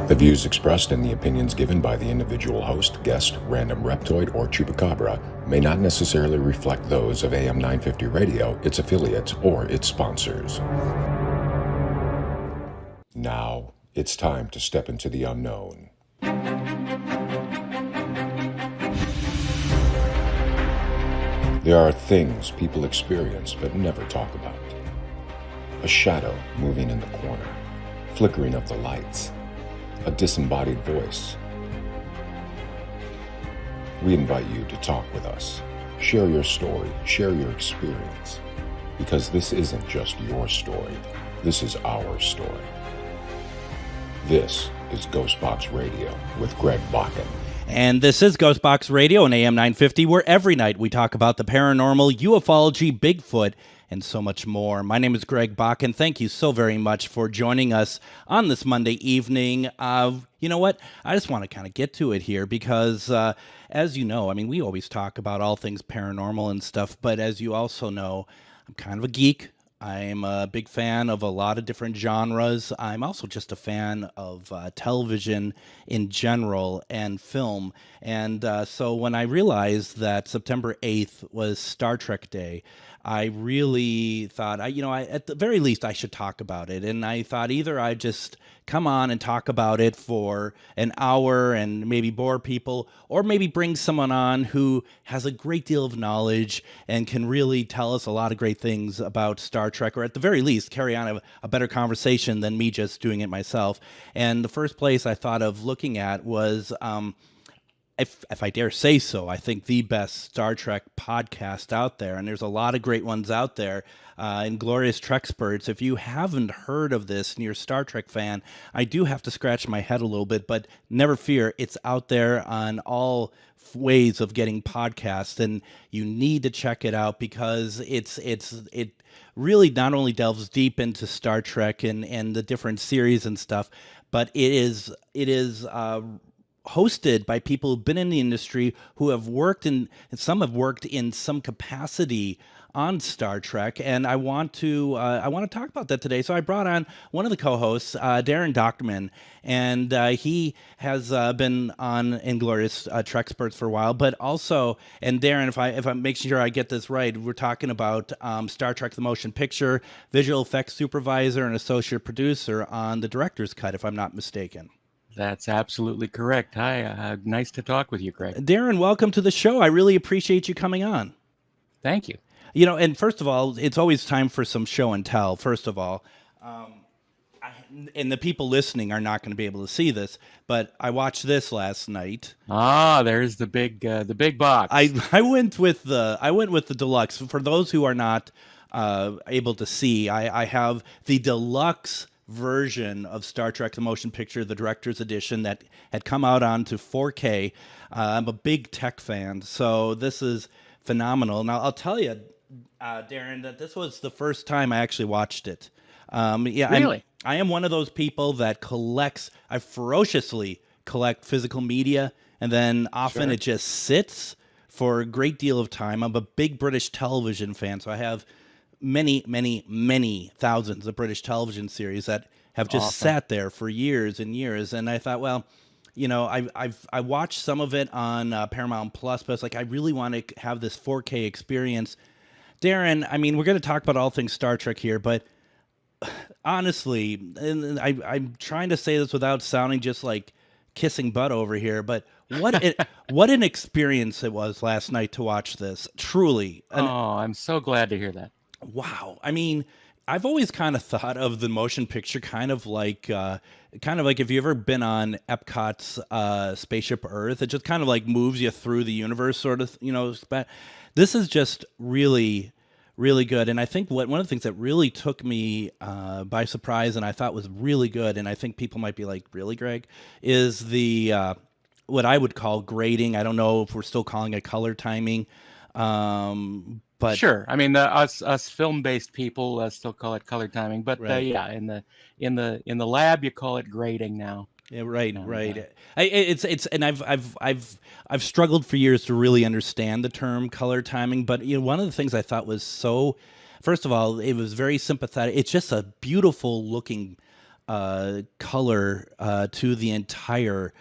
The views expressed and the opinions given by the individual host, guest, random reptoid, or chupacabra may not necessarily reflect those of AM 950 Radio, its affiliates, or its sponsors. Now, it's time to step into the unknown. There are things people experience but never talk about. A shadow moving in the corner, flickering of the lights, a disembodied voice. We invite you to talk with us. Share your story, share your experience, because this isn't just your story, this is our story. This is GhostBox Radio with Greg Bakun. And this is GhostBox Radio on AM 950, where every night we talk about the paranormal, ufology, Bigfoot, and so much more. My name is Greg Bakun. Thank you so very much for joining us on this Monday evening. You know what? I just want to kind of get to it here because, as you know, I mean, we always talk about all things paranormal and stuff, but as you also know, I'm kind of a geek. I'm a big fan of a lot of different genres. I'm also just a fan of television in general and film. And so when I realized that September 8th was Star Trek Day, I really thought, at the very least, I should talk about it. And I thought either I'd just come on and talk about it for an hour and maybe bore people, or maybe bring someone on who has a great deal of knowledge and can really tell us a lot of great things about Star Trek, or at the very least, carry on a better conversation than me just doing it myself. And the first place I thought of looking at was... If I dare say so, I think the best Star Trek podcast out there, and there's a lot of great ones out there, Inglorious Treksperts. If you haven't heard of this and you're a Star Trek fan, I do have to scratch my head a little bit, but never fear, it's out there on all ways of getting podcasts, and you need to check it out because it really not only delves deep into Star Trek and the different series and stuff, but it is hosted by people who've been in the industry, who have worked in, and some have worked in some capacity on Star Trek, and I want to talk about that today. So I brought on one of the co-hosts, Daren Dochterman, and he has been on Inglorious Treksperts for a while, but also, and Daren, if I'm making sure I get this right, we're talking about Star Trek: The Motion Picture, Visual Effects Supervisor and Associate Producer on the Director's Cut, if I'm not mistaken. That's absolutely correct. Hi, nice to talk with you, Greg. Daren, welcome to the show. I really appreciate you coming on. Thank you. You know, and first of all, it's always time for some show and tell, first of all. And the people listening are not going to be able to see this, but I watched this last night. Ah, there's the big box. I went with the deluxe. For those who are not able to see, I have the deluxe version of Star Trek: The Motion Picture, the Director's Edition, that had come out onto 4K. I'm a big tech fan, so this is phenomenal. Now, I'll tell you, Daren, that this was the first time I actually watched it. Really? I am one of those people that I ferociously collect physical media, and then often it just sits for a great deal of time. I'm a big British television fan, so I have many thousands of British television series that have just sat there for years and years. And I thought, well, you know, I watched some of it on Paramount Plus, but it's like I really want to have this 4K experience. Daren, I mean, we're going to talk about all things Star Trek here, but honestly, and I'm trying to say this without sounding just like kissing butt over here, but what an experience it was last night to watch this. Truly. I'm so glad to hear that. Wow. I mean, I've always kind of thought of the motion picture kind of like if you've ever been on Epcot's Spaceship Earth, it just kind of like moves you through the universe sort of, you know. This is just really, really good. And I think one of the things that really took me by surprise and I thought was really good, and I think people might be like, really, Greg, is the what I would call grading. I don't know if we're still calling it color timing. But sure, I mean us film-based people still call it color timing, but right. Yeah, in the lab you call it grading now. Yeah, right. It's and I've struggled for years to really understand the term color timing, but you know, one of the things I thought was so, first of all, it was very sympathetic. It's just a beautiful looking color to the entire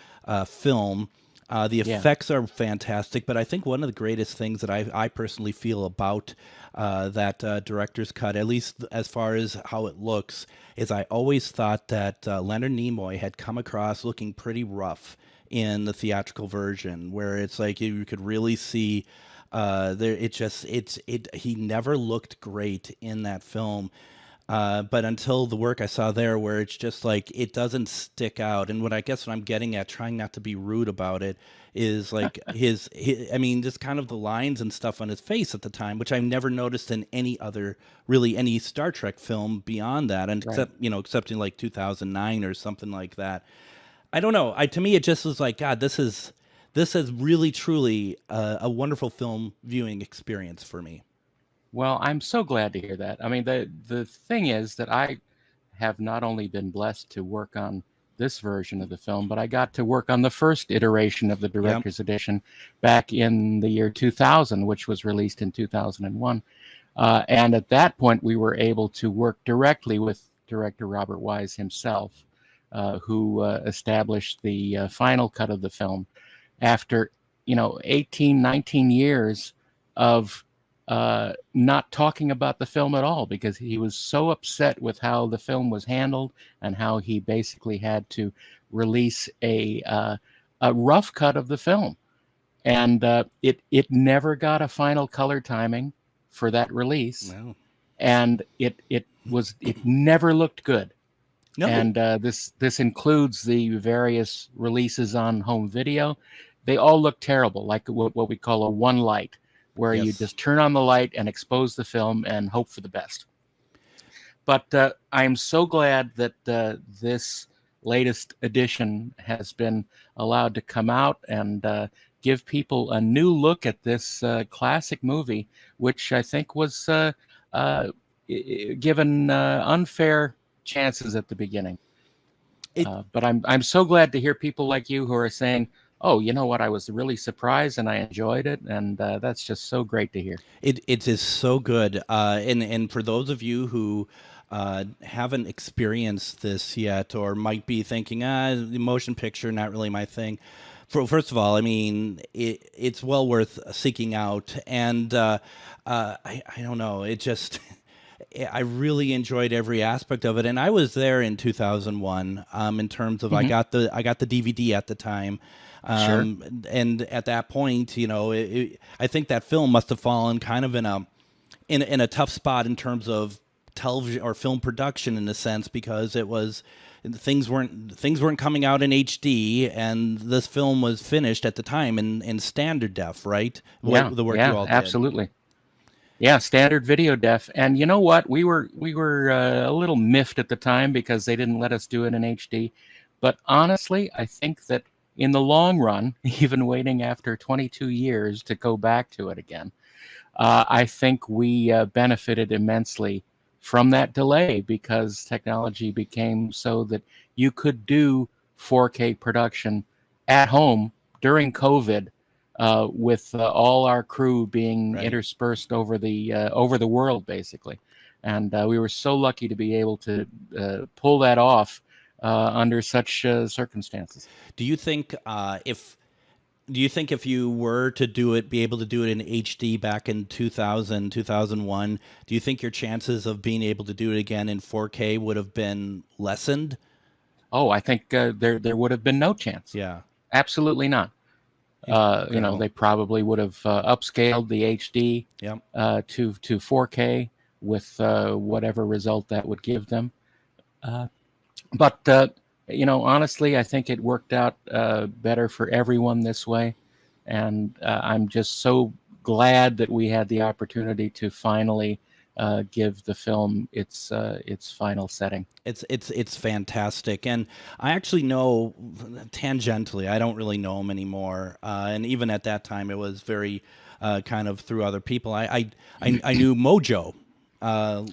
film. The effects are fantastic, but I think one of the greatest things that I personally feel about that director's cut, at least as far as how it looks, is I always thought that Leonard Nimoy had come across looking pretty rough in the theatrical version, where it's like you could really see he never looked great in that film. But until the work I saw there, where it's just like it doesn't stick out, and what I'm getting at, trying not to be rude about it, is like his I mean, just kind of the lines and stuff on his face at the time, which I've never noticed in any Star Trek film beyond that, and except in like 2009 or something like that. I don't know. To me, it just was like, God, this is really truly a wonderful film viewing experience for me. Well, I'm so glad to hear that. I mean, the thing is that I have not only been blessed to work on this version of the film, but I got to work on the first iteration of the director's edition back in the year 2000, which was released in 2001. And at that point, we were able to work directly with director Robert Wise himself, who established the final cut of the film after 18, 19 years of not talking about the film at all, because he was so upset with how the film was handled and how he basically had to release a rough cut of the film, and it never got a final color timing for that release. Wow. And it never looked good. No. And this includes the various releases on home video. They all look terrible, like what we call a one light, where you just turn on the light and expose the film and hope for the best. But I'm so glad that this latest edition has been allowed to come out and give people a new look at this classic movie, which I think was given unfair chances at the beginning. But I'm so glad to hear people like you who are saying, oh, you know what, I was really surprised and I enjoyed it, and that's just so great to hear. It is so good. And for those of you who haven't experienced this yet, or might be thinking, the motion picture, not really my thing. First of all, I mean, it's well worth seeking out. And I don't know, it just... I really enjoyed every aspect of it, and I was there in 2001. In terms of, I got the DVD at the time, and at that point, I think that film must have fallen kind of in a tough spot in terms of television or film production, in a sense, because it was things weren't coming out in HD, and this film was finished at the time in standard def, right? The work you all did. Absolutely. Yeah, standard video def. And you know what? We were a little miffed at the time because they didn't let us do it in HD. But honestly, I think that in the long run, even waiting after 22 years to go back to it again, I think we benefited immensely from that delay, because technology became so that you could do 4K production at home during COVID. With all our crew being interspersed over the world, basically, and we were so lucky to be able to pull that off under such circumstances. Do you think if you were to be able to do it in HD back in 2000, 2001, do you think your chances of being able to do it again in 4K would have been lessened? Oh, I think there would have been no chance. Yeah, absolutely not. They probably would have upscaled the HD to 4K with whatever result that would give them. But honestly, I think it worked out better for everyone this way. And I'm just so glad that we had the opportunity to finally give the film its final setting. It's fantastic, and I actually know tangentially. I don't really know him anymore, and even at that time, it was very kind of through other people. I knew Mojo.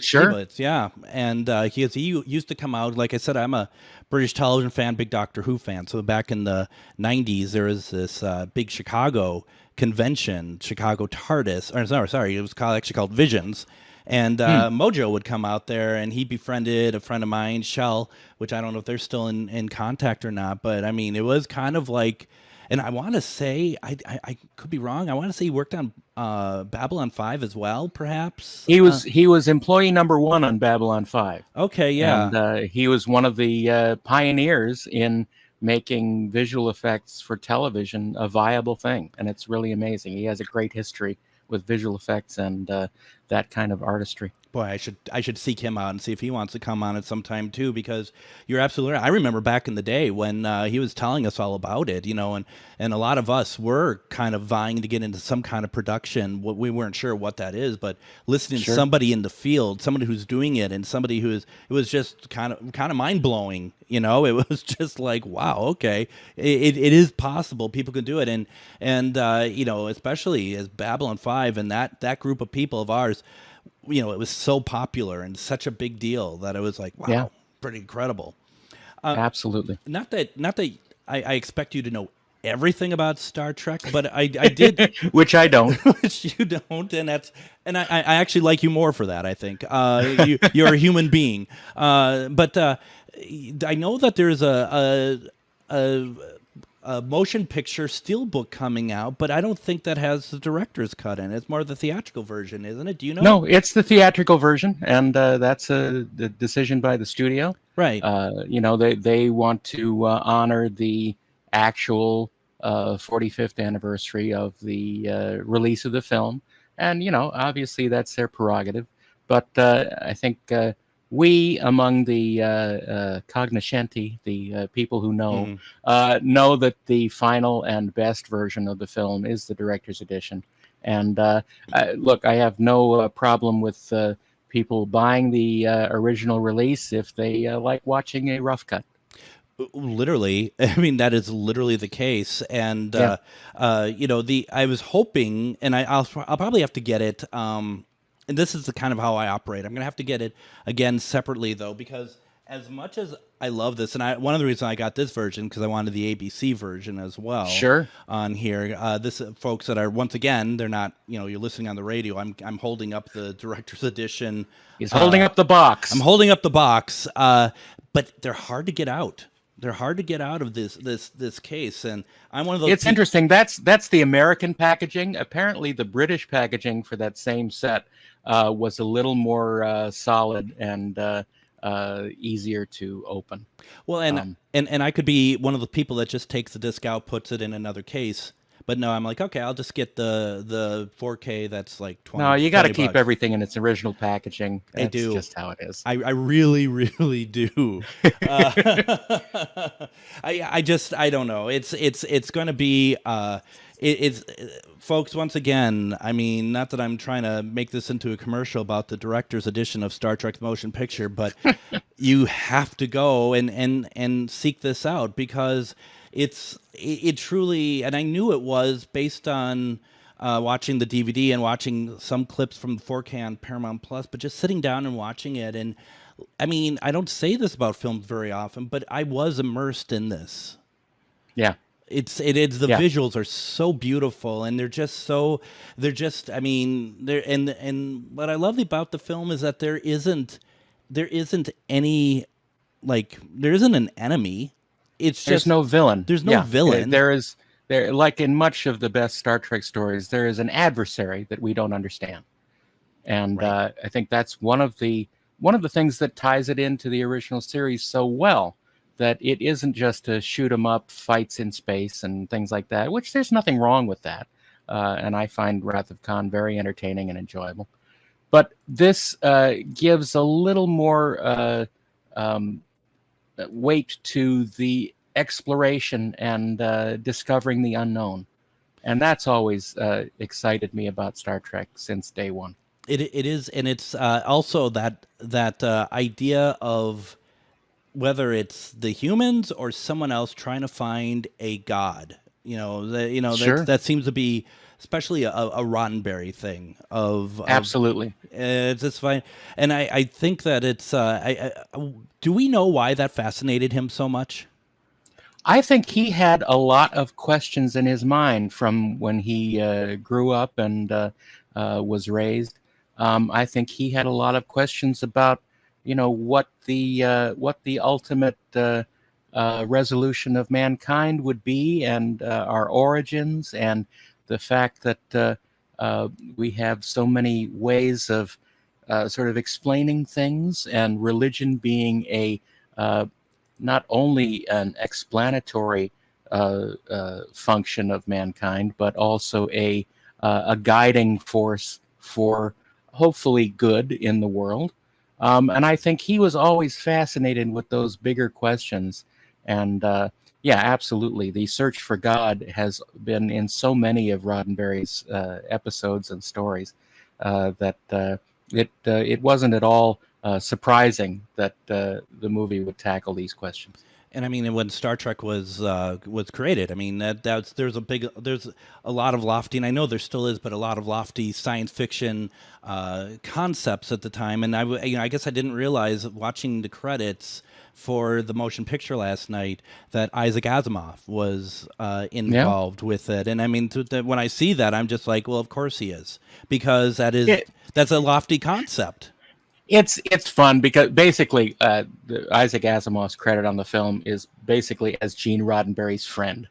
Sure. Leibowitz, yeah, and he used to come out. Like I said, I'm a British television fan, big Doctor Who fan. So back in the 90s, there was this big Chicago convention, Chicago TARDIS. Or sorry, it was actually called Visions. And Mojo would come out there, and he befriended a friend of mine, Shell, which I don't know if they're still in contact or not. But I mean, it was kind of like, and I want to say, I could be wrong. I want to say he worked on Babylon 5 as well, perhaps. He was employee number 1 on Babylon 5. Okay, yeah. And he was one of the pioneers in making visual effects for television a viable thing, and it's really amazing. He has a great history with visual effects and that kind of artistry. Boy, I should seek him out and see if he wants to come on at some time too, because you're absolutely right. I remember back in the day when he was telling us all about it, and a lot of us were kind of vying to get into some kind of production. We weren't sure what that is, but listening to somebody in the field, somebody who's doing it, and somebody it was just kind of mind blowing. It was just like, wow, okay, it is possible. People can do it, and especially as Babylon 5 and that group of people of ours. It was so popular and such a big deal that it was like, wow, pretty incredible. Absolutely. Not that I expect you to know everything about Star Trek, but I did, which I don't, which you don't, and I actually like you more for that. I think you're a human being, but I know that there's a motion picture steelbook coming out, but I don't think that has the director's cut in. It's more the theatrical version, isn't it? Do you know? No, it's the theatrical version, and that's the decision by the studio. Right. They want to honor the actual 45th anniversary of the release of the film, and obviously that's their prerogative. But I think we, among the cognoscenti, the people who know, know that the final and best version of the film is the director's edition. And look, I have no problem with people buying the original release if they like watching a rough cut. Literally, I mean, that is literally the case. And I was hoping, and I'll probably have to get it. And this is the kind of how I operate. I'm going to have to get it again separately, though, because as much as I love this, and one of the reasons I got this version because I wanted the ABC version as well. Sure. On here, this folks that are, once again, they're not. You're listening on the radio. I'm holding up the director's edition. He's holding up the box. I'm holding up the box, but they're hard to get out. They're hard to get out of this case, and I'm one of those. It's interesting. That's the American packaging. Apparently, the British packaging for that same set was a little more solid and easier to open. Well, and I could be one of the people that just takes the disc out, puts it in another case. But no, I'm like, okay, I'll just get the 4K that's like 20. No, you got to keep everything in its original packaging. That's I do. Just how it is. I really, really do. I don't know. It's going to be it's folks. Once again, I mean, not that I'm trying to make this into a commercial about the director's edition of Star Trek Motion Picture, but you have to go and seek this out because it truly, and I knew it was based on watching the DVD and watching some clips from the 4K on Paramount Plus, but just sitting down and watching it. And I mean, I don't say this about films very often, but I was immersed in this. Yeah. The visuals are so beautiful, and and what I love about the film is that there isn't an enemy. It's There's just no villain. There's no villain. There like in much of the best Star Trek stories, there is an adversary that we don't understand, and right. I think that's one of the things that ties it into the original series so well. That it isn't just to shoot 'em up fights in space and things like that, which there's nothing wrong with that, and I find Wrath of Khan very entertaining and enjoyable. But this gives a little more weight to the exploration and discovering the unknown, and that's always excited me about Star Trek since day one. It is, and it's also that idea of whether it's the humans or someone else trying to find a god. Sure. That seems to be especially a Roddenberry thing of absolutely. It's just fine, and I think that it's. Do we know why that fascinated him so much? I think he had a lot of questions in his mind from when he grew up and was raised. I think he had a lot of questions about, what the ultimate resolution of mankind would be, and our origins, and the fact that we have so many ways of sort of explaining things, and religion being a not only an explanatory function of mankind, but also a guiding force for hopefully good in the world. And I think he was always fascinated with those bigger questions. And yeah, absolutely. The search for God has been in so many of Roddenberry's episodes and stories that it wasn't at all surprising that the movie would tackle these questions. And I mean, when Star Trek was created, I mean there's a lot of lofty, and I know there still is, but a lot of lofty science fiction concepts at the time. And I guess I didn't realize, watching the credits for the motion picture last night, that Isaac Asimov was involved with it. And I mean, when I see that, I'm just like, well, of course he is, because that's a lofty concept. It's fun because basically Isaac Asimov's credit on the film is basically as Gene Roddenberry's friend.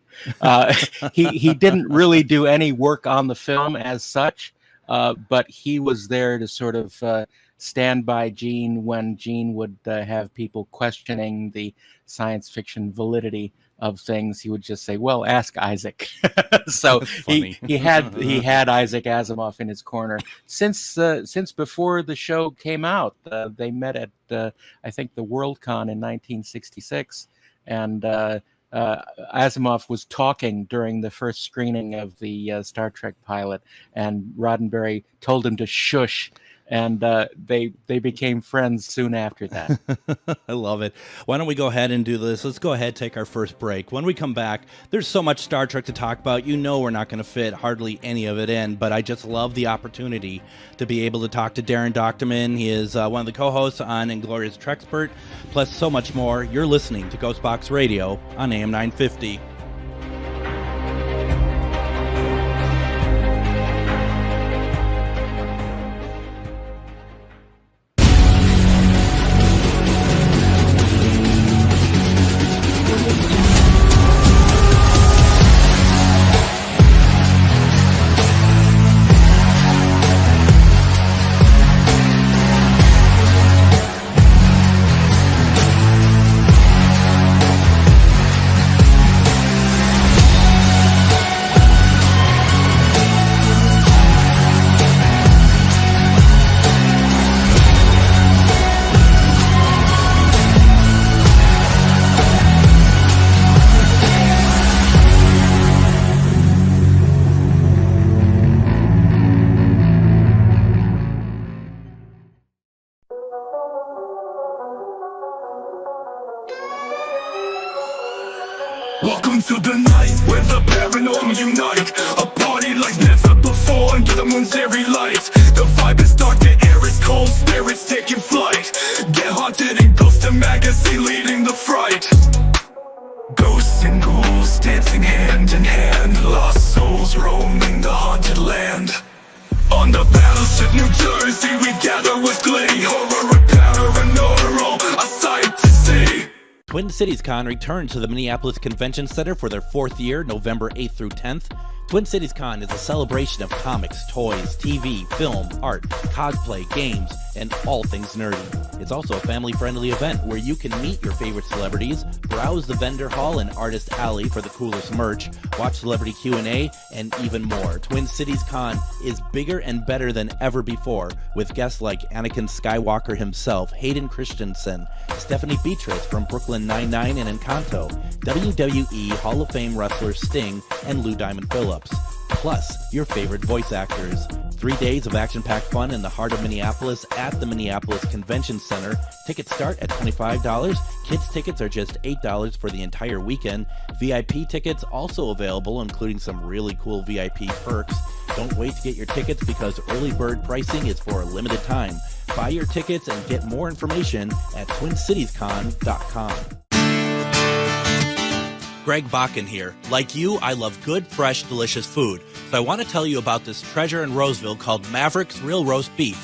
He didn't really do any work on the film as such, but he was there to sort of stand by Gene when Gene would have people questioning the science fiction validity of things. He would just say, "Well, ask Isaac." So he had Isaac Asimov in his corner since before the show came out. They met at I think the Worldcon in 1966, and Asimov was talking during the first screening of the Star Trek pilot, and Roddenberry told him to shush. And they became friends soon after that. I love it. Why don't we go ahead and do this? Let's go ahead and take our first break. When we come back, there's so much Star Trek to talk about. We're not going to fit hardly any of it in, but I just love the opportunity to be able to talk to Daren Dochterman. He is one of the co-hosts on Inglorious Treksperts, plus so much more. You're listening to GhostBox Radio on AM 950. Welcome to the night where the paranormal unite. A party like never before under the moon's airy light. The vibe is dark, the air is cold, spirits taking flight. Get haunted and ghost and magazine leading the fright. Ghosts and ghouls dancing hand in hand. Lost souls roaming the haunted land. On the battleship New Jersey we gather with glee. Horror and paranormal, a sight to see. Twin Cities Con returns to the Minneapolis Convention Center for their fourth year, November 8th through 10th. Twin Cities Con is a celebration of comics, toys, TV, film, art, cosplay, games, and all things nerdy. It's also a family-friendly event where you can meet your favorite celebrities, browse the vendor hall and artist alley for the coolest merch, watch celebrity Q&A, and even more. Twin Cities Con is bigger and better than ever before, with guests like Anakin Skywalker himself, Hayden Christensen, Stephanie Beatrice from Brooklyn Nine-Nine and Encanto, WWE Hall of Fame wrestler Sting, and Lou Diamond Phillips. Plus, your favorite voice actors. 3 days of action-packed fun in the heart of Minneapolis at the Minneapolis Convention Center. Tickets start at $25. Kids tickets are just $8 for the entire weekend. VIP tickets also available, including some really cool VIP perks. Don't wait to get your tickets because early bird pricing is for a limited time. Buy your tickets and get more information at TwinCitiesCon.com. Greg Bakun here. Like you, I love good, fresh, delicious food. So I want to tell you about this treasure in Roseville called Maverick's Real Roast Beef.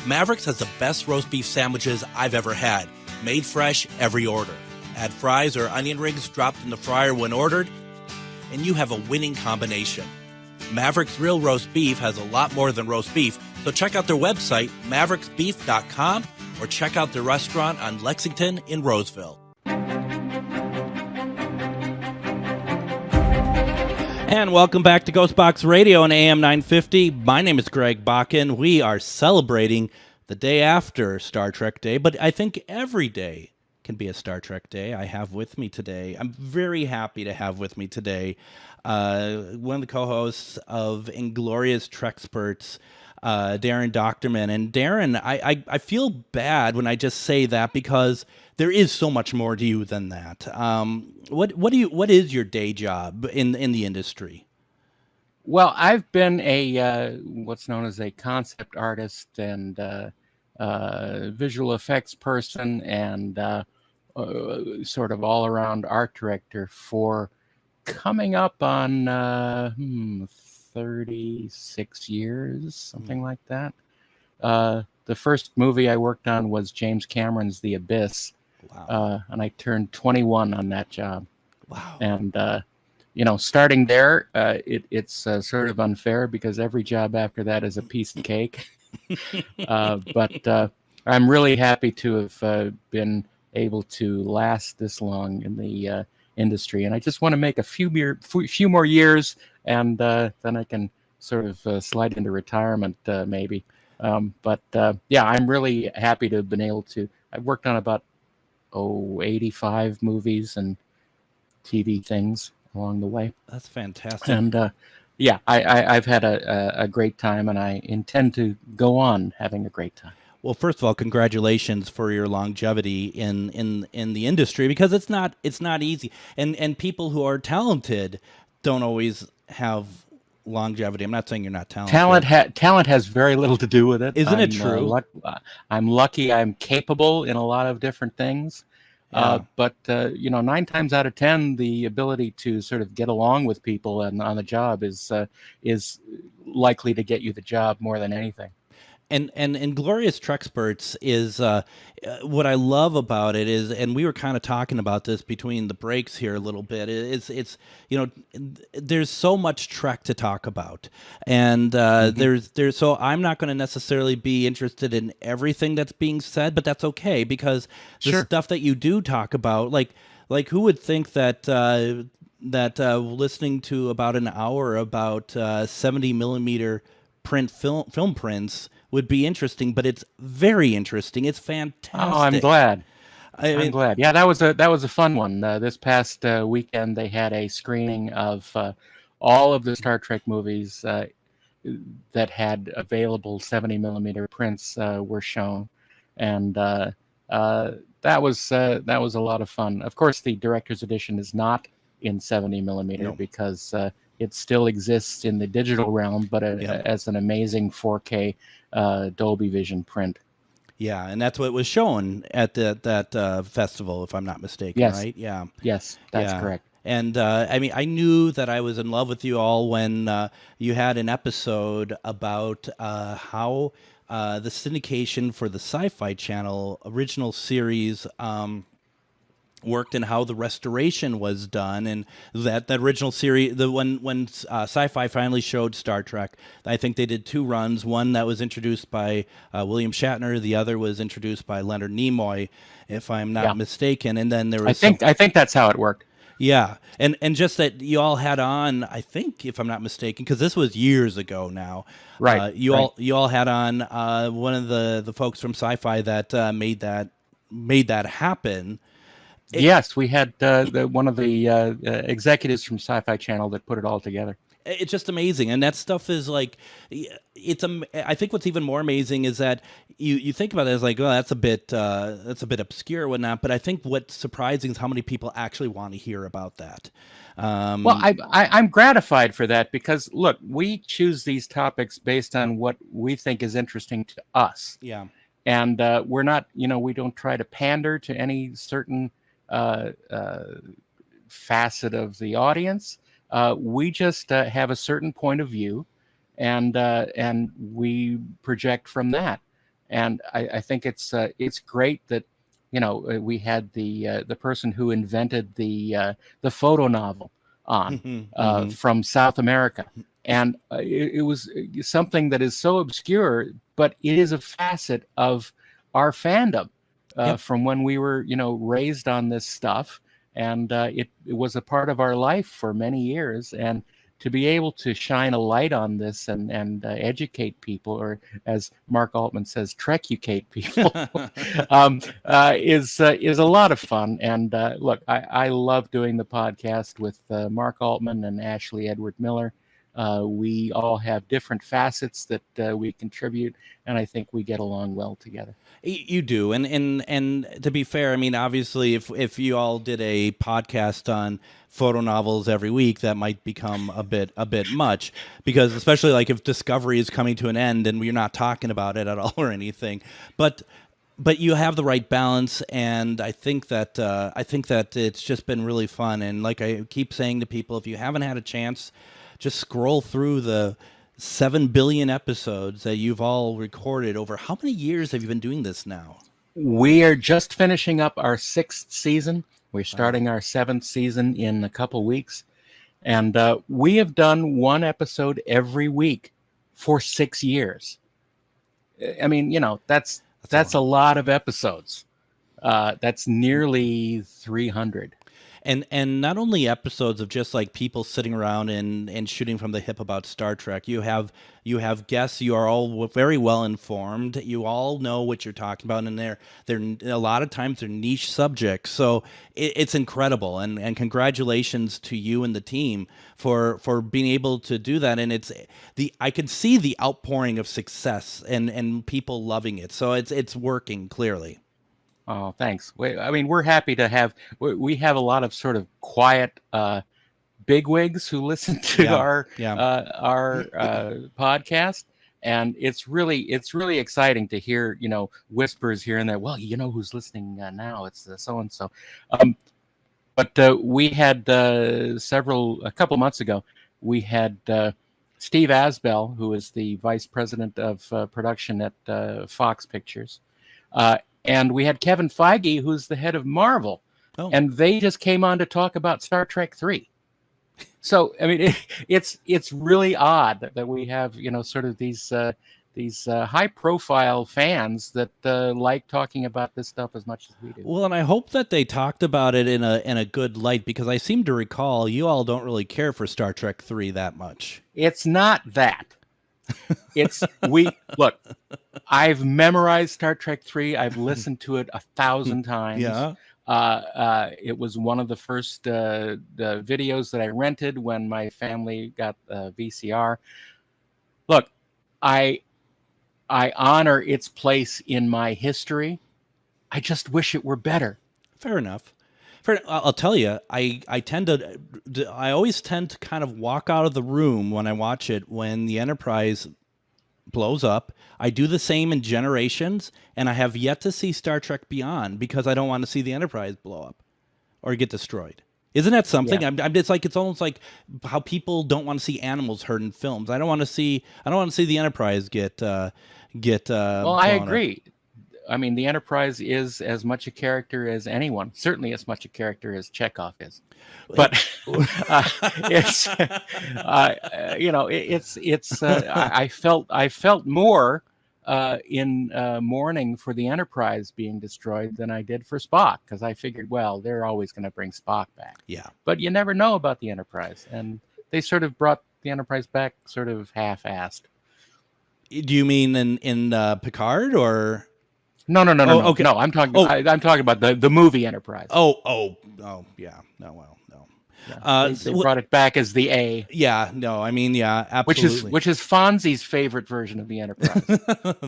Mavericks has the best roast beef sandwiches I've ever had, made fresh every order. Add fries or onion rings dropped in the fryer when ordered, and you have a winning combination. Mavericks Real Roast Beef has a lot more than roast beef, so check out their website, mavericksbeef.com, or check out their restaurant on Lexington in Roseville. And welcome back to GhostBox Radio on AM 950. My name is Greg Bakun. We are celebrating the day after Star Trek Day, but I think every day can be a Star Trek Day. I have with me today, I'm very happy to have with me today, one of the co-hosts of Inglorious Treksperts, Daren Dochterman. And Daren, I feel bad when I just say that because there is so much more to you than that. What is your day job in the industry? Well, I've been a what's known as a concept artist and visual effects person and sort of all around art director for coming up on 36 years, something like that. The first movie I worked on was James Cameron's The Abyss. Wow. And I turned 21 on that job. Wow. And, starting there, it's sort of unfair because every job after that is a piece of cake. But I'm really happy to have been able to last this long in the industry. And I just want to make a few more years, and then I can sort of slide into retirement maybe. But I'm really happy to have been able to. I've worked on about 85 movies and TV things along the way. That's fantastic. And I've had a great time, and I intend to go on having a great time. Well, first of all, congratulations for your longevity in the industry, because it's not easy, and people who are talented don't always have longevity. I'm not saying you're not talented. Talent has very little to do with it. Isn't it true? I'm lucky. I'm capable in a lot of different things. Yeah. But 9 times out of 10, the ability to sort of get along with people and on the job is likely to get you the job more than anything. And Inglorious Treksperts is what I love about it is, and we were kind of talking about this between the breaks here a little bit. It's there's so much Trek to talk about, and there's so I'm not going to necessarily be interested in everything that's being said, but that's okay, because the stuff that you do talk about, like who would think that listening to about an hour about 70 millimeter print film prints would be interesting, but it's very interesting. It's fantastic. Oh, I'm glad. I'm glad. Yeah, that was a fun one. This past weekend, they had a screening of all of the Star Trek movies that had available 70 millimeter prints were shown, and that was a lot of fun. Of course, the director's edition is not in 70 millimeter because it still exists in the digital realm, but as an amazing 4K Dolby Vision print. Yeah, and that's what was shown at that festival, if I'm not mistaken, yes. right? Yeah. Yes, that's correct. And I knew that I was in love with you all when you had an episode about how the syndication for the Sci-Fi Channel original series worked and how the restoration was done, and that original series, when Sci-Fi finally showed Star Trek, I think they did 2 runs. One that was introduced by William Shatner, the other was introduced by Leonard Nimoy, if I'm not mistaken. And then there was I think that's how it worked. Yeah, and just that you all had on, I think, if I'm not mistaken, because this was years ago now. Right. You all had on one of the folks from Sci-Fi that made that happen. Yes, we had one of the executives from Sci-Fi Channel that put it all together. It's just amazing, and that stuff is like, I think what's even more amazing is that you think about it as like, oh, that's a bit obscure or whatnot. But I think what's surprising is how many people actually want to hear about that. Well, I'm gratified for that, because look, we choose these topics based on what we think is interesting to us. Yeah, and we're not, we don't try to pander to any certain facet of the audience. We just have a certain point of view, and we project from that. And I think it's great that, you know, we had the person who invented the photo novel on from South America, and it was something that is so obscure, but it is a facet of our fandom from when we were, you know, raised on this stuff, and it was a part of our life for many years. And to be able to shine a light on this and educate people, or as Mark Altman says, Trecucate people, is a lot of fun. And look, I love doing the podcast with Mark Altman and Ashley Edward Miller. We all have different facets that we contribute, and I think we get along well together. You do, and to be fair, I mean, obviously, if you all did a podcast on photo novels every week, that might become a bit much, because especially like if Discovery is coming to an end and we're not talking about it at all or anything, but you have the right balance, and I think that it's just been really fun. And like I keep saying to people, if you haven't had a chance, just scroll through the 7 billion episodes that you've all recorded over. How many years have you been doing this now? We are just finishing up our 6th season. We're starting our 7th season in a couple weeks. And we have done one episode every week for 6 years. I mean, you know, that's a lot of episodes. That's nearly 300. And not only episodes of just like people sitting around and shooting from the hip about Star Trek. You have guests. You are all very well informed. You all know what you're talking about, and they're a lot of times they're niche subjects. So it's incredible, and congratulations to you and the team for being able to do that. And I can see the outpouring of success and people loving it. So it's working clearly. Oh, thanks. I mean, we're happy to have. We have a lot of sort of quiet bigwigs who listen to our podcast, and it's really exciting to hear, you know, whispers here and there. Well, you know who's listening now? It's so and so. But we had a couple months ago. We had Steve Asbell, who is the vice president of production at Fox Pictures. And we had Kevin Feige, who's the head of Marvel, and they just came on to talk about Star Trek 3. So, I mean, it's really odd that we have, you know, sort of these high-profile fans that like talking about this stuff as much as we do. Well, and I hope that they talked about it in a good light, because I seem to recall you all don't really care for Star Trek 3 that much. It's not that. Look, I've memorized Star Trek 3. I've listened to it 1,000 times. Yeah. It was one of the first the videos that I rented when my family got VCR. Look, I honor its place in my history. I just wish it were better. Fair enough. I'll tell you, I always tend to kind of walk out of the room when I watch it when the Enterprise blows up. I do the same in Generations, and I have yet to see Star Trek Beyond because I don't want to see the Enterprise blow up or get destroyed. Isn't that something? Yeah. It's almost like how people don't want to see animals hurt in films. I don't want to see the Enterprise get. Well, I agree. I mean, the Enterprise is as much a character as anyone. Certainly, as much a character as Chekhov is. But it's you know, it's. I felt more in mourning for the Enterprise being destroyed than I did for Spock, because I figured, well, they're always going to bring Spock back. Yeah. But you never know about the Enterprise, and they sort of brought the Enterprise back sort of half-assed. Do you mean in Picard or? No. Okay. No, I'm talking. I'm talking about the movie Enterprise. Oh, yeah. No, well, no. Yeah, they brought it back as the A. Yeah. No, I mean, yeah, absolutely. Which is Fonzie's favorite version of the Enterprise.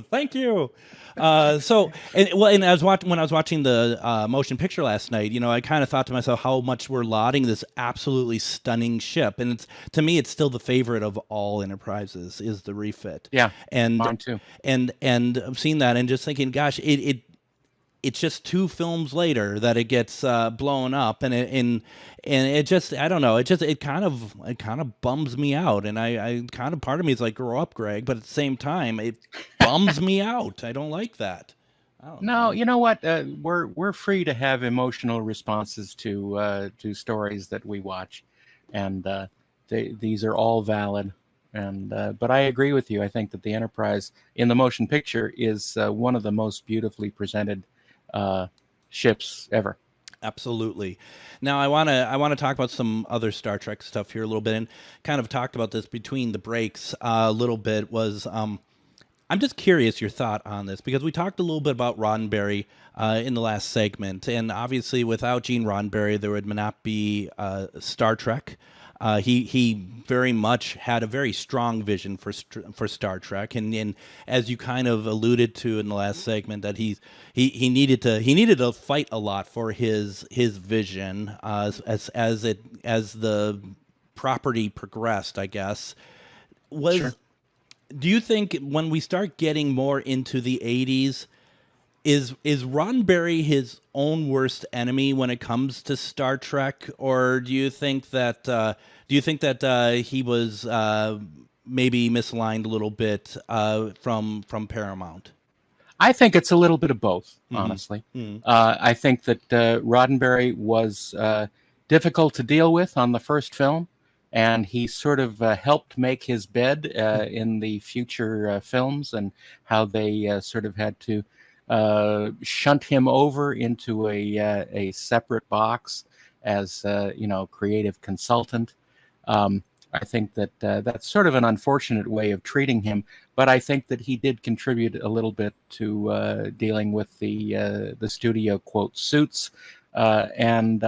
Thank you. When I was watching the motion picture last night, you know, I kind of thought to myself how much we're lauding this absolutely stunning ship, and to me, it's still the favorite of all Enterprises is the refit. Yeah, and mine too. And I've seen that and just thinking, gosh, it it's just 2 films later that it gets blown up, and it just, I don't know, it kind of bums me out, and I kind of, part of me is like, grow up, Greg, but at the same time it bums me out. I don't like that. I don't know. No, you know what? We're free to have emotional responses to stories that we watch, and these are all valid. And but I agree with you. I think that the Enterprise in the motion picture is one of the most beautifully presented ships ever. Absolutely. Now I want to talk about some other Star Trek stuff here a little bit, and kind of talked about this between the breaks a little bit. Was I'm just curious your thought on this, because we talked a little bit about Roddenberry in the last segment, and obviously without Gene Roddenberry there would not be Star Trek. He very much had a very strong vision for Star Trek, and as you kind of alluded to in the last segment, that he needed to fight a lot for his vision as the property progressed, I guess. Sure. Do you think when we start getting more into the 80s, is Roddenberry his own worst enemy when it comes to Star Trek, or do you think that he was maybe misaligned a little bit from Paramount? I think it's a little bit of both, honestly. I think that Roddenberry was difficult to deal with on the first film, and he sort of helped make his bed in the future films, and how they sort of had to shunt him over into a separate box as creative consultant. I think that that's sort of an unfortunate way of treating him, but I think that he did contribute a little bit to dealing with the studio quote suits, and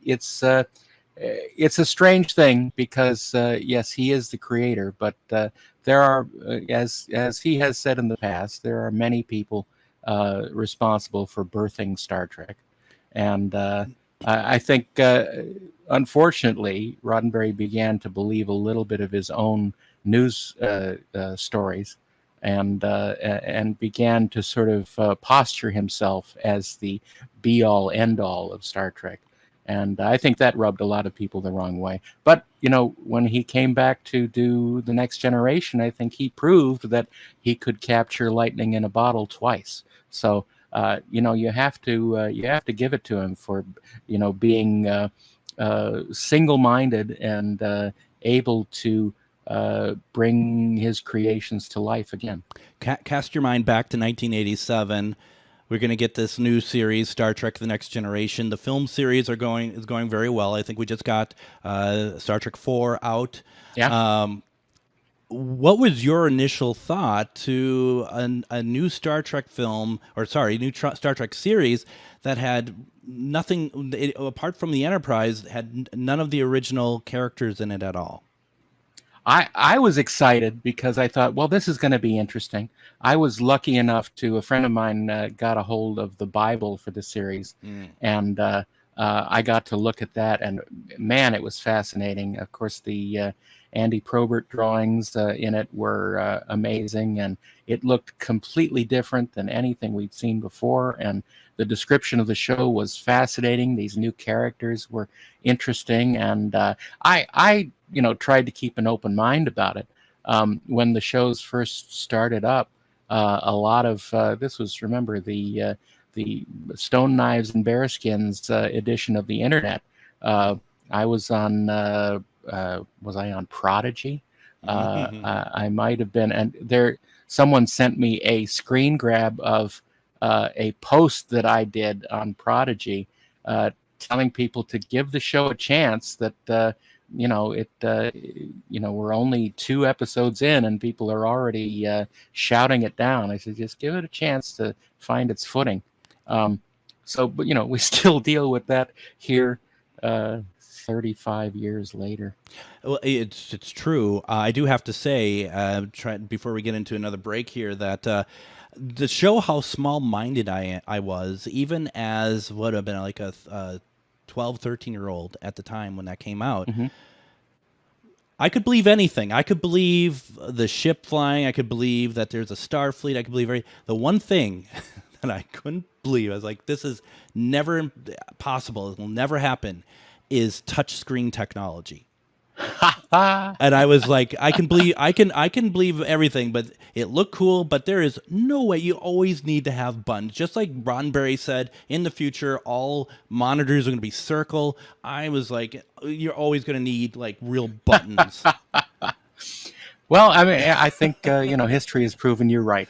it's a strange thing, because yes, he is the creator, but there are, as he has said in the past, there are many people responsible for birthing Star Trek, and I think unfortunately Roddenberry began to believe a little bit of his own news stories, and began to sort of posture himself as the be-all end-all of Star Trek. And I think that rubbed a lot of people the wrong way. But, when he came back to do The Next Generation, I think he proved that he could capture lightning in a bottle twice. So, you have to give it to him for, being single-minded and able to bring his creations to life again. Cast your mind back to 1987. We're going to get this new series, Star Trek: The Next Generation. The film series is going very well. I think we just got Star Trek 4 out. Yeah. What was your initial thought to a new Star Trek film, Star Trek series that had nothing, apart from the Enterprise, had none of the original characters in it at all? I was excited because I thought, well, this is going to be interesting. I was lucky enough a friend of mine got a hold of the Bible for the series, and I got to look at that, and man, it was fascinating. Of course, the Andy Probert drawings in it were amazing, and it looked completely different than anything we'd seen before, and the description of the show was fascinating. These new characters were interesting, and I tried to keep an open mind about it. When the shows first started up, a lot of this was, remember, the Stone Knives and Bearskins edition of the internet. I was on was I on Prodigy? I might have been, and someone sent me a screen grab of a post that I did on Prodigy, telling people to give the show a chance. That we're only 2 episodes in, and people are already shouting it down. I said, just give it a chance to find its footing. But we still deal with that here 35 years later. Well, it's true. I do have to say, before we get into another break here, that to show how small-minded I was, even as what would have been like a 12, 13-year-old at the time when that came out, I could believe anything. I could believe the ship flying. I could believe that there's a Starfleet. I could believe the one thing that I couldn't believe. I was like, this is never possible. It will never happen, is touchscreen technology. And I was like, I can believe everything, but it looked cool, but there is no way. You always need to have buttons. Just like Roddenberry said, in the future, all monitors are going to be circle. I was like, you're always going to need like real buttons. Well, I mean, I think, history has proven you're right.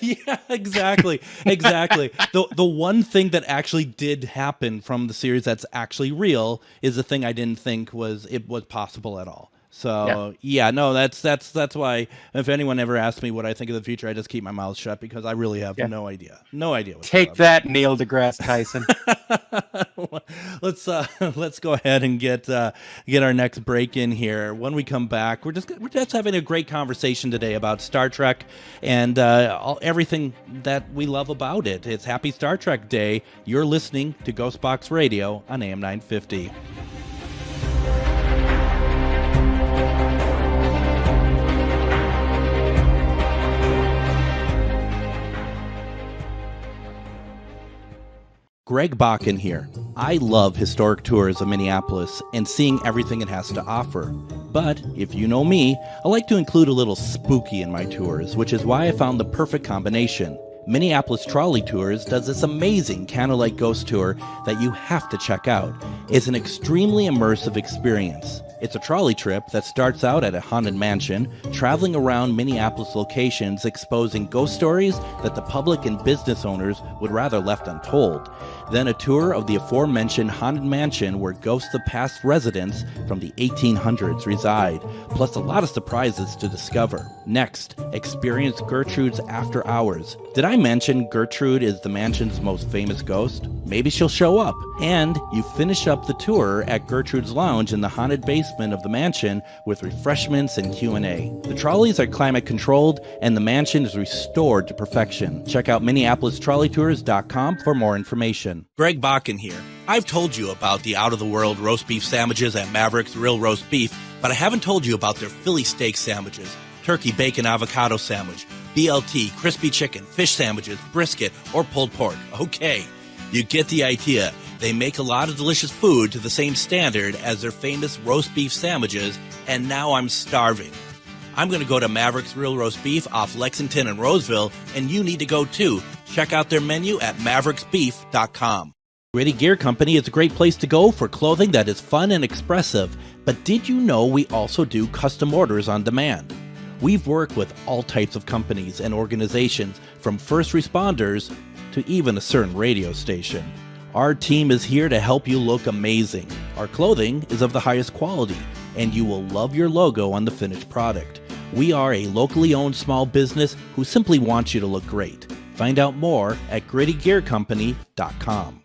Yeah, exactly. The one thing that actually did happen from the series that's actually real is the thing I didn't think was possible at all. So that's why if anyone ever asks me what I think of the future, I just keep my mouth shut because I really have no idea. No idea. Take that, Neil deGrasse Tyson. Let's go ahead and get our next break in here. When we come back, we're just having a great conversation today about Star Trek and everything that we love about it. It's Happy Star Trek Day. You're listening to GhostBox Radio on AM 950. Greg Bakun here. I love historic tours of Minneapolis and seeing everything it has to offer. But if you know me, I like to include a little spooky in my tours, which is why I found the perfect combination. Minneapolis Trolley Tours does this amazing candlelight ghost tour that you have to check out. It's an extremely immersive experience. It's a trolley trip that starts out at a haunted mansion, traveling around Minneapolis locations exposing ghost stories that the public and business owners would rather left untold. Then a tour of the aforementioned haunted mansion where ghosts of past residents from the 1800s reside, plus a lot of surprises to discover. Next, experience Gertrude's After Hours. Did I mention Gertrude is the mansion's most famous ghost? Maybe she'll show up. And you finish up the tour at Gertrude's Lounge in the haunted basement of the mansion with refreshments and Q&A. The trolleys are climate controlled and the mansion is restored to perfection. Check out MinneapolisTrolleyTours.com for more information. Greg Bakun here. I've told you about the out-of-the-world roast beef sandwiches at Maverick's Real Roast Beef, but I haven't told you about their Philly steak sandwiches, turkey bacon avocado sandwich, BLT, crispy chicken, fish sandwiches, brisket, or pulled pork. Okay, you get the idea. They make a lot of delicious food to the same standard as their famous roast beef sandwiches, and now I'm starving. I'm going to go to Maverick's Real Roast Beef off Lexington and Roseville, and you need to go too. Check out their menu at mavericksbeef.com. Gritty Gear Company is a great place to go for clothing that is fun and expressive, but did you know we also do custom orders on demand? We've worked with all types of companies and organizations, from first responders to even a certain radio station. Our team is here to help you look amazing. Our clothing is of the highest quality, and you will love your logo on the finished product. We are a locally owned small business who simply wants you to look great. Find out more at grittygearcompany.com.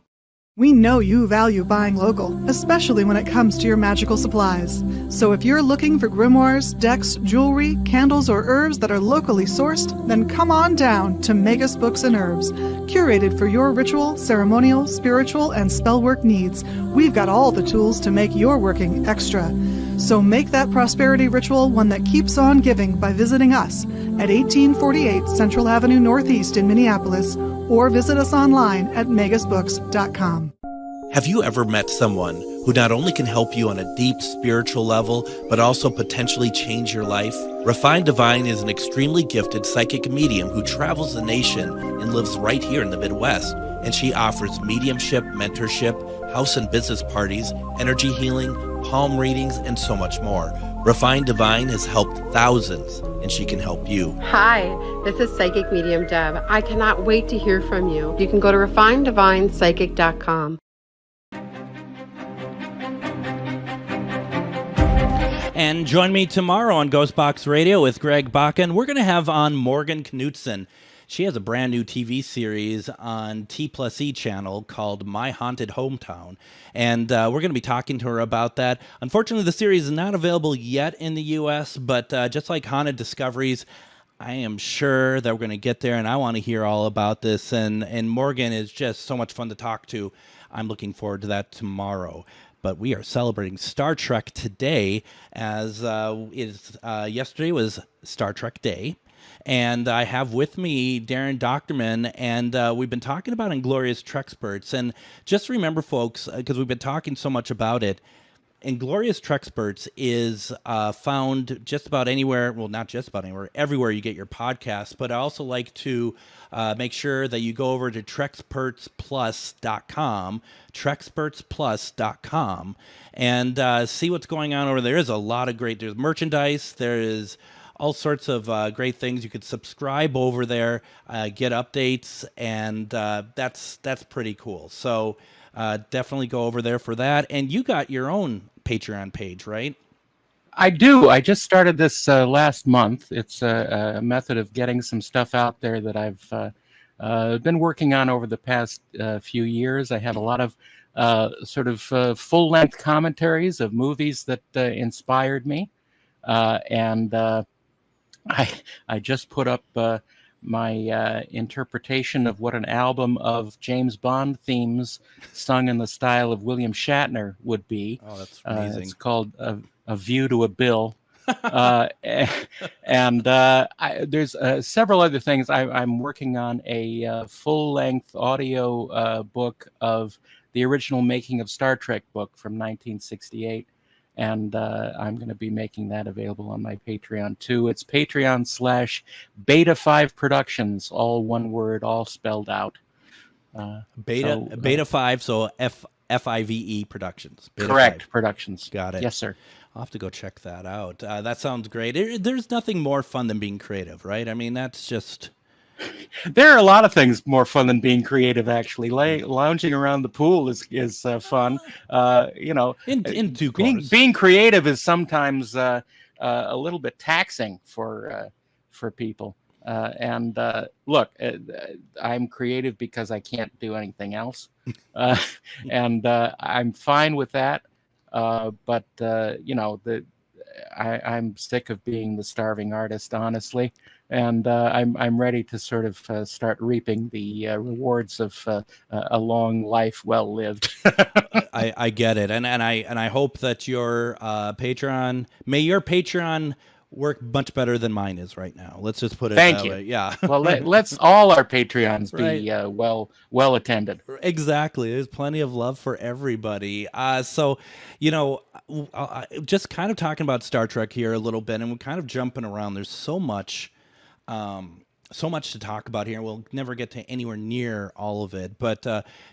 We know you value buying local, especially when it comes to your magical supplies. So if you're looking for grimoires, decks, jewelry, candles, or herbs that are locally sourced, then come on down to Magus Books and Herbs. Curated for your ritual, ceremonial, spiritual, and spellwork needs, we've got all the tools to make your working extra. So make that prosperity ritual one that keeps on giving by visiting us at 1848 Central Avenue Northeast in Minneapolis, or visit us online at magusbooks.com. Have you ever met someone who not only can help you on a deep spiritual level, but also potentially change your life? Refined Divine is an extremely gifted psychic medium who travels the nation and lives right here in the Midwest. And she offers mediumship, mentorship, house and business parties, energy healing, palm readings, and so much more. Refined Divine has helped thousands, and she can help you. Hi, this is Psychic Medium Deb. I cannot wait to hear from you. You can go to refineddivinepsychic.com. And join me tomorrow on GhostBox Radio with Greg Bakun. We're going to have on Morgan Knutson. She has a brand new TV series on T+E channel called My Haunted Hometown. And we're going to be talking to her about that. Unfortunately, the series is not available yet in the U.S., but just like Haunted Discoveries, I am sure that we're going to get there, and I want to hear all about this. And Morgan is just so much fun to talk to. I'm looking forward to that tomorrow. But we are celebrating Star Trek today, as yesterday was Star Trek Day. And I have with me Daren Dochterman, and we've been talking about Inglorious Treksperts. And just remember, folks, because we've been talking so much about it, Inglorious Treksperts is found just about anywhere. Well, not just about anywhere, everywhere you get your podcasts. But I also like to make sure that you go over to trekspertsplus.com, trekspertsplus.com, and see what's going on over there. There's a lot of great. There's merchandise. There is all sorts of great things. You could subscribe over there, get updates, and that's pretty cool. So definitely go over there for that. And you got your own Patreon page, right? I do. I just started this last month. It's a method of getting some stuff out there that I've been working on over the past few years. I have a lot of full-length commentaries of movies that inspired me. And I just put up my interpretation of what an album of James Bond themes sung in the style of William Shatner would be. Oh, that's amazing. It's called A View to a Bill. And there's several other things. I'm working on a full-length audio book of the original Making of Star Trek book from 1968. And I'm going to be making that available on my Patreon, too. It's Patreon/Beta5 Productions, all one word, all spelled out. Beta 5, so FIVE Productions. Beta Correct, 5. Productions. Got it. Yes, sir. I'll have to go check that out. That sounds great. There's nothing more fun than being creative, right? I mean, that's just... There are a lot of things more fun than being creative, actually. Lounging around the pool is fun. In due course. Being creative is sometimes a little bit taxing for people. Look, I'm creative because I can't do anything else, and I'm fine with that. But I'm sick of being the starving artist, honestly. And I'm ready to sort of start reaping the rewards of a long life well lived. I get it, and I hope that your Patreon, may your Patreon work much better than mine is right now. Let's just put it Thank that you. way. Yeah. Well, let's all our Patreons be Right. well attended. Exactly. There's plenty of love for everybody. So, just kind of talking about Star Trek here a little bit, and we're kind of jumping around. There's so much to talk about here. We'll never get to anywhere near all of it, but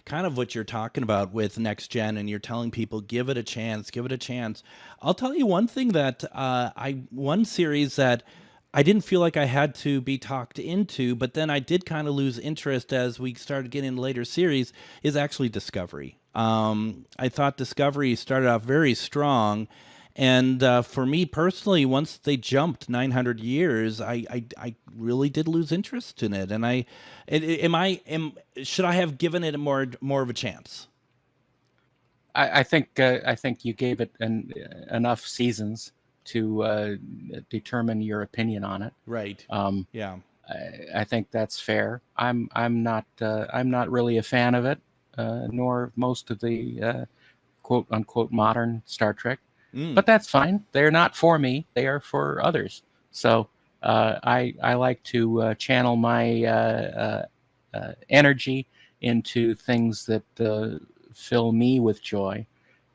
kind of what you're talking about with Next Gen, and you're telling people, give it a chance. I'll tell you one thing that one series that I didn't feel like I had to be talked into, but then I did kind of lose interest as we started getting into later series, is actually Discovery. I thought Discovery started off very strong. And for me personally, once they jumped 900 years, I really did lose interest in it. And should I have given it more of a chance? I think you gave it enough seasons to determine your opinion on it. Right. Yeah. I think that's fair. I'm not really a fan of it, nor most of the quote unquote modern Star Trek. But that's fine. They're not for me. They are for others. So I like to channel my energy into things that fill me with joy.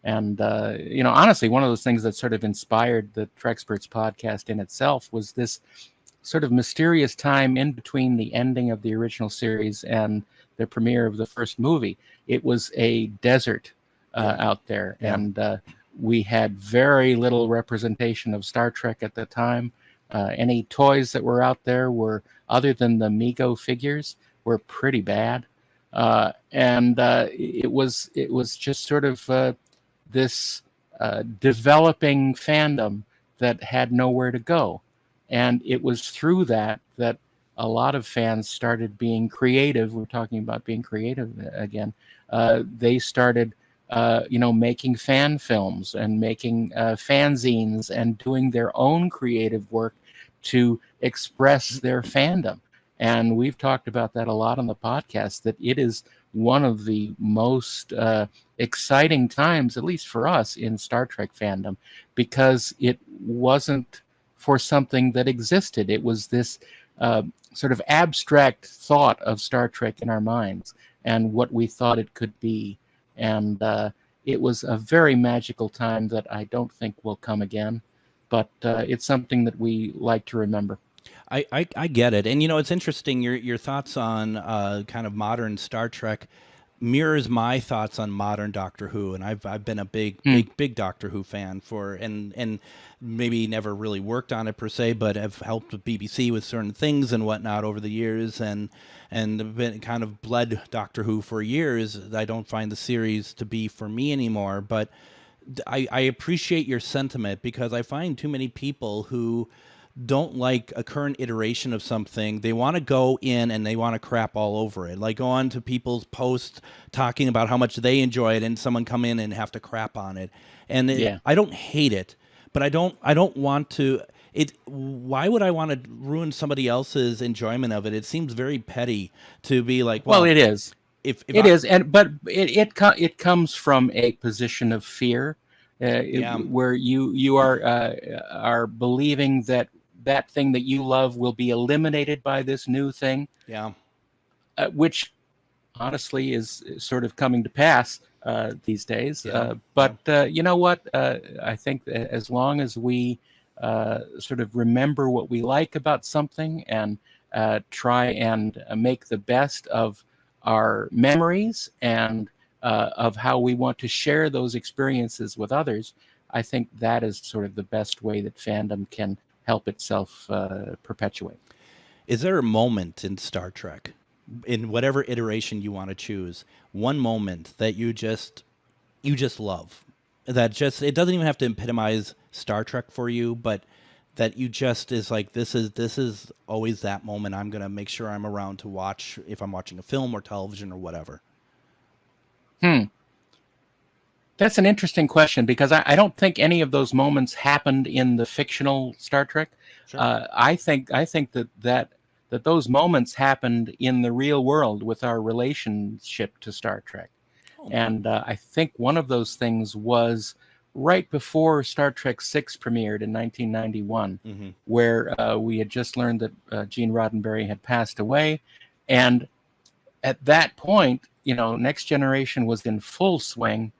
And, honestly, one of those things that sort of inspired the Treksperts podcast in itself was this sort of mysterious time in between the ending of the original series and the premiere of the first movie. It was a desert out there. Yeah. And we had very little representation of Star Trek at the time. Any toys that were out there were, other than the Mego figures, were pretty bad. And it was just sort of this developing fandom that had nowhere to go. And it was through that a lot of fans started being creative. We're talking about being creative again. They started making fan films and making fanzines and doing their own creative work to express their fandom. And we've talked about that a lot on the podcast, that it is one of the most exciting times, at least for us, in Star Trek fandom, because it wasn't for something that existed. It was this sort of abstract thought of Star Trek in our minds and what we thought it could be. And it was a very magical time that I don't think will come again, but it's something that we like to remember. I get it. And, it's interesting, your thoughts on kind of modern Star Trek mirrors my thoughts on modern Doctor Who, and I've been a big Doctor Who fan and maybe never really worked on it per se, but have helped with BBC with certain things and whatnot over the years, and been kind of bled Doctor Who for years. I don't find the series to be for me anymore, but I appreciate your sentiment, because I find too many people who don't like a current iteration of something. They want to go in and they want to crap all over it. Like, go on to people's posts talking about how much they enjoy it, and someone come in and have to crap on it. And I don't hate it, but I don't want to. Why would I want to ruin somebody else's enjoyment of it? It seems very petty to be like, well, it is. But it comes from a position of fear, where you are believing that thing that you love will be eliminated by this new thing. Yeah. Which honestly is sort of coming to pass these days. Yeah. But you know what? I think that as long as we sort of remember what we like about something and try and make the best of our memories and of how we want to share those experiences with others, I think that is sort of the best way that fandom can help itself perpetuate. Is there a moment in Star Trek, in whatever iteration you want to choose, one moment that you just love, that just, it doesn't even have to epitomize Star Trek for you, but that you just is like, this is always that moment I'm going to make sure I'm around to watch if I'm watching a film or television or whatever? That's an interesting question, because I don't think any of those moments happened in the fictional Star Trek. Sure. I think that those moments happened in the real world with our relationship to Star Trek. And I think one of those things was right before Star Trek VI premiered in 1991, where we had just learned that Gene Roddenberry had passed away. And at that point, Next Generation was in full swing,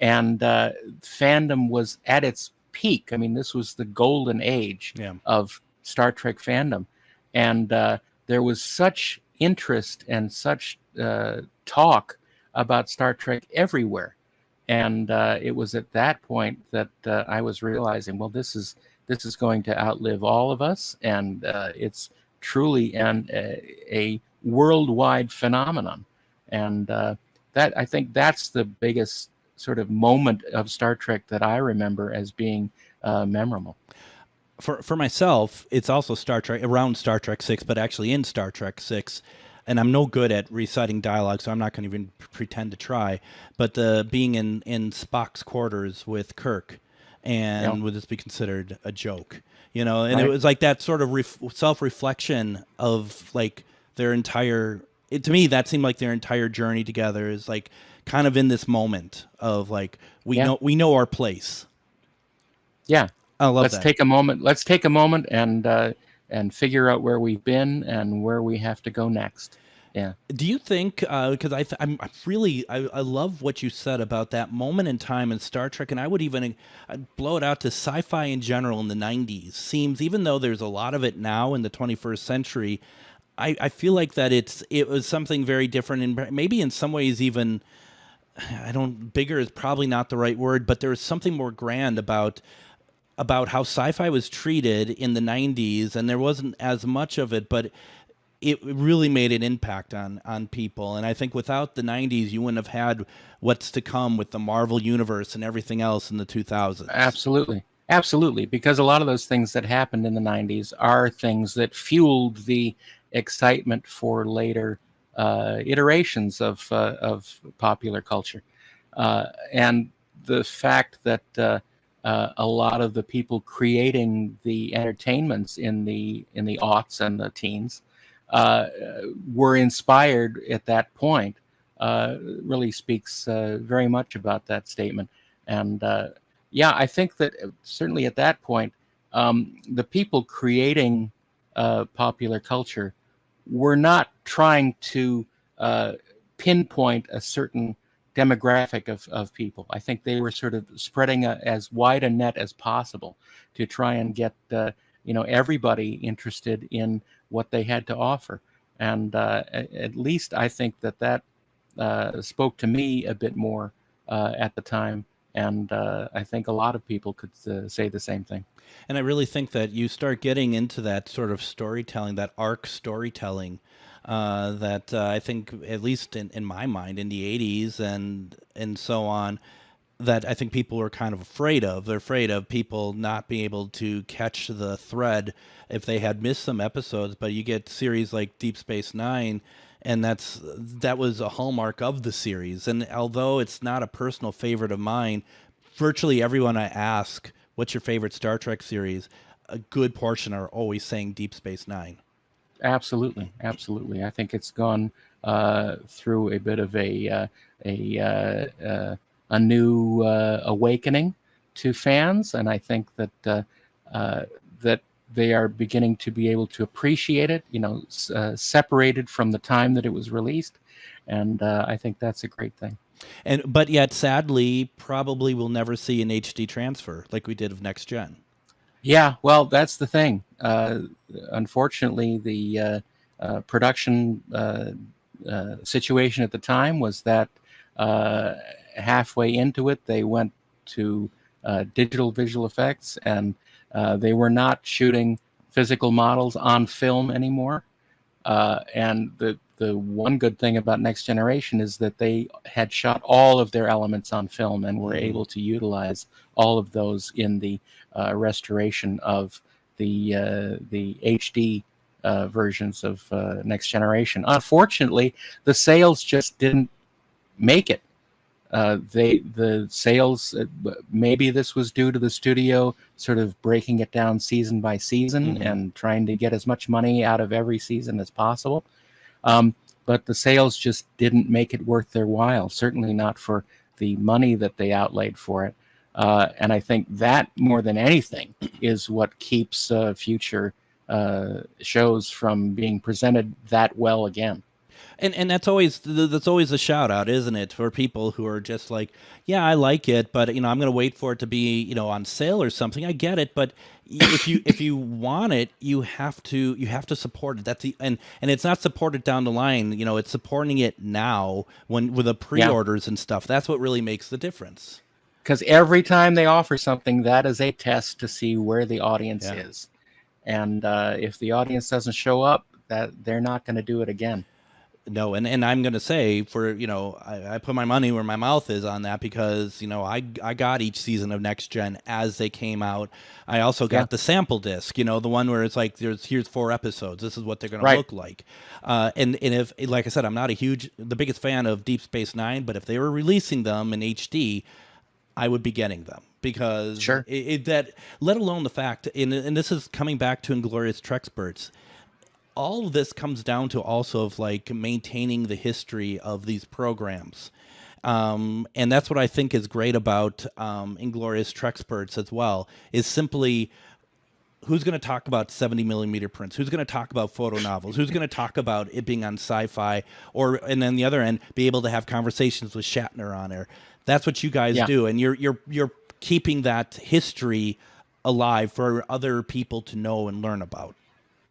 and fandom was at its peak. I mean, this was the golden age of Star Trek fandom. And there was such interest and such talk about Star Trek everywhere. And it was at that point that I was realizing, well, this is going to outlive all of us, and it's truly a worldwide phenomenon. And that, I think, that's the biggest sort of moment of Star Trek that I remember as being memorable. For myself, it's also Star Trek, around Star Trek 6, but actually in Star Trek 6. And I'm no good at reciting dialogue, so I'm not going to even pretend to try. But being in Spock's quarters with Kirk, and would this be considered a joke? And right. It was like that sort of self-reflection of like their entire. To me, that seemed like their entire journey together is like kind of in this moment of like we know our place. Yeah, I love that. Let's take a moment and figure out where we've been and where we have to go next. Yeah. Do you think, because I love what you said about that moment in time in Star Trek, and I'd blow it out to sci-fi in general in the 90s. Seems, even though there's a lot of it now in the 21st century, I feel like that it was something very different, and maybe in some ways even, bigger is probably not the right word, but there was something more grand about how sci-fi was treated in the 90s, and there wasn't as much of it, but it really made an impact on people. And I think without the 90s, you wouldn't have had what's to come with the Marvel Universe and everything else in the 2000s. Absolutely, because a lot of those things that happened in the 90s are things that fueled the excitement for later iterations of popular culture. And the fact that a lot of the people creating the entertainments in the aughts and the teens were inspired at that point really speaks very much about that statement. And I think that certainly at that point, the people creating popular culture were not trying to pinpoint a certain demographic of people. I think they were sort of spreading as wide a net as possible to try and get everybody interested in what they had to offer. And at least I think that spoke to me a bit more at the time. And I think a lot of people could say the same thing. And I really think that you start getting into that sort of storytelling, that arc storytelling, that I think, at least in my mind, in the 80s and so on, that I think people were kind of afraid of. They're afraid of people not being able to catch the thread if they had missed some episodes. But you get series like Deep Space Nine, and that was a hallmark of the series. And although it's not a personal favorite of mine, virtually everyone I ask, what's your favorite Star Trek series, a good portion are always saying Deep Space Nine. Absolutely. I think it's gone through a bit of a new awakening to fans, and I think that that they are beginning to be able to appreciate it. Separated from the time that it was released, and I think that's a great thing. But yet, sadly, probably we'll never see an HD transfer like we did of Next Gen. Yeah, well, that's the thing. Unfortunately, the production situation at the time was that halfway into it, they went to digital visual effects, and they were not shooting physical models on film anymore. And the one good thing about Next Generation is that they had shot all of their elements on film and were able to utilize all of those in the restoration of the HD versions of Next Generation. Unfortunately, the sales just didn't make it. The sales, maybe this was due to the studio sort of breaking it down season by season and trying to get as much money out of every season as possible. But the sales just didn't make it worth their while, certainly not for the money that they outlaid for it. And I think that, more than anything, is what keeps future shows from being presented that well again. And that's always a shout out, isn't it, for people who are just like, yeah, I like it, but I'm going to wait for it to be on sale or something. I get it, but if you want it, you have to support it. That's and it's not supported down the line. It's supporting it now with the pre-orders and stuff. That's what really makes the difference. Because every time they offer something, that is a test to see where the audience is, and if the audience doesn't show up, that they're not going to do it again. No, and I'm going to say, for I put my money where my mouth is on that, because I got each season of Next Gen as they came out. I also got the sample disc, the one where it's like here's 4 episodes. This is what they're going to look like. And if, like I said, I'm not the biggest fan of Deep Space Nine, but if they were releasing them in HD, I would be getting them, because that, let alone the fact, and this is coming back to Inglorious Treksperts. All of this comes down to also of like maintaining the history of these programs. And that's what I think is great about Inglorious Treksperts as well, is simply who's going to talk about 70 millimeter prints? Who's going to talk about photo novels? Who's going to talk about it being on sci-fi? And then the other end, be able to have conversations with Shatner on there. That's what you guys do. And you're keeping that history alive for other people to know and learn about.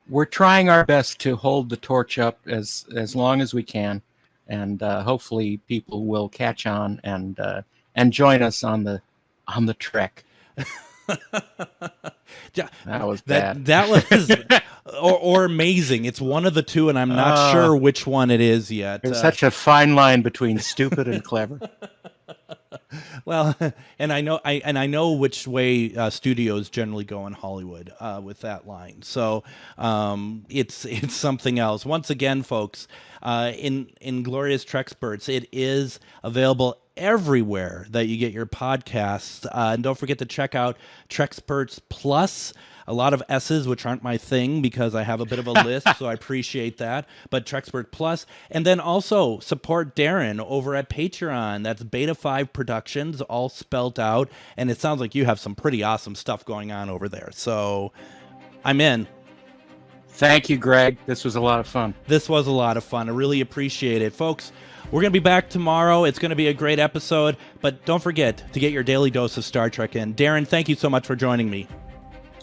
We're trying our best to hold the torch up as long as we can, and hopefully people will catch on and join us on the trek. That was bad. That was or amazing. It's one of the two, and I'm not sure which one it is yet. There's such a fine line between stupid and clever. Well, and I know which way studios generally go in Hollywood with that line. So it's something else. Once again, folks, in Inglorious Treksperts, it is available everywhere that you get your podcasts. And don't forget to check out Treksperts Plus. A lot of S's, which aren't my thing because I have a bit of a list, so I appreciate that. But Treksperts Plus. And then also support Daren over at Patreon. That's Beta 5 Productions, all spelled out. And it sounds like you have some pretty awesome stuff going on over there. So I'm in. Thank you, Greg. This was a lot of fun. This was a lot of fun. I really appreciate it. Folks, we're going to be back tomorrow. It's going to be a great episode, but don't forget to get your daily dose of Star Trek in. Daren, thank you so much for joining me.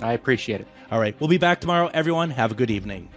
I appreciate it. All right, we'll be back tomorrow. Everyone, have a good evening.